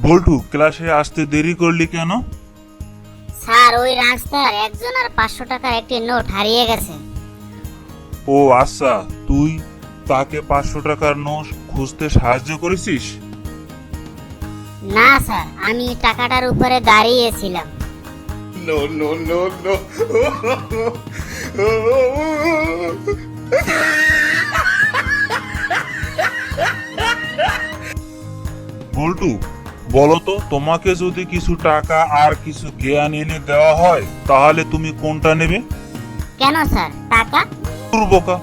বল্টু, ক্লাসে আসতে দেরি করলি কেন? স্যার, ওই রাস্তার একজনের 500 টাকার একটি নোট হারিয়ে গেছে। ও আচ্ছা, তুই তাকে 500 টাকার নোট খুঁজতে সাহায্য করেছিস? না স্যার, আমি টাকাটার উপরে দাঁড়িয়েছিলাম। No, no, no, no. বল্টু, বলো তো, তোমাকে যদি কিছু টাকা আর কিছু জ্ঞান এনে দেওয়া হয় তাহলে তুমি কোনটা নেবে? কেন স্যার, টাকা? তোর বোকা,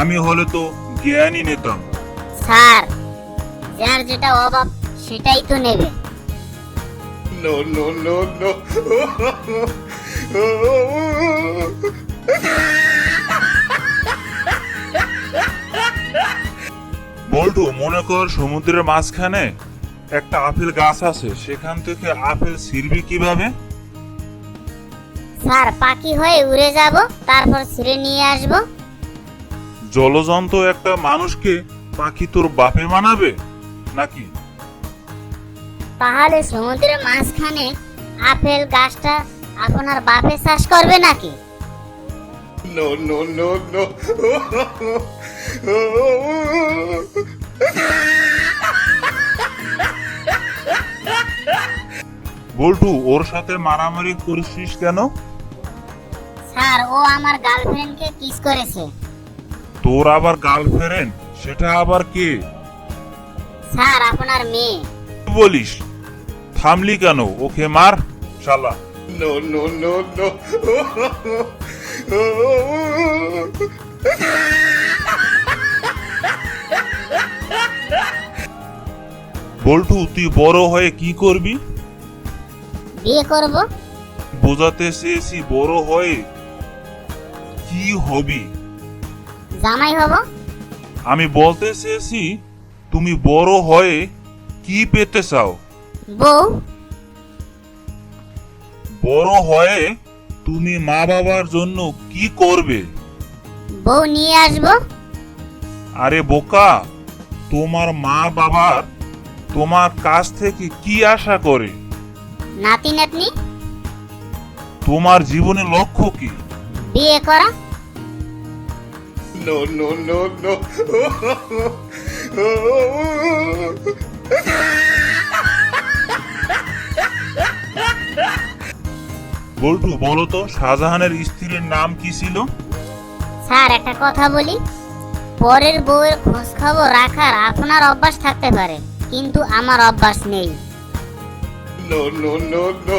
আমি হলে তো জ্ঞানই নিতাম। স্যার, যার যেটা অভাব সেটাই তো নেবে। No, no, no, no. বল্টু, মনে কর সমুদ্রের মাঝখানে একটা আপেল গাছ আছে, সেখান থেকে আপেল ছিঁড়বি কিভাবে? স্যার, পাখি হয়ে উড়ে যাব, তারপর ছিঁড়ে নিয়ে আসব। জলজন্ত একটা মানুষকে পাখি তোর বাপে বানাবে নাকি? তাহলে সমুদ্রের মাঝখানে আপেল গাছটা আপনার বাপে চাষ করবে নাকি? No, no, no, no. বল্টু, ওর সাথে মারামারি করছিস কেন? স্যার, ও আমার গার্লফ্রেন্ডকে কিস করেছে। তোর আবার গার্লফ্রেন্ড? সেটা আবার কে? স্যার, আপনার মেয়ে। কি বলিস? থামলি কেন? ওকে মার শালা। No, no, no, no. বল্টু, তুই বড় হয়ে কি করবি? বিয়ে করব। বোঝাতে চেয়েছি বড় হয়ে কি হবি। জামাই হব। আমি বলতে চেয়েছি তুমি বড় হয়ে কি পেতে চাও। বউ। বড় হয়ে তুমি মা বাবার জন্য কি করবে? বউ নিয়ে আসব। আরে বোকা, তোমার মা বাবার তোমার কাছ থেকে কি আশা করে? নাতি নাতনি। তোমার জীবনের লক্ষ্য কি? বিয়ে করা। No, no, no, no. বল্টু, বলো তো, শাহজাহানের স্ত্রীর নাম কি ছিল? স্যার, একটা কথা বলি, পরের বউয়ের খোঁজ খবর রাখার আপনার অভ্যাস থাকতে পারে, কিন্তু আমার অভ্যাস নেই। No, no, no, no.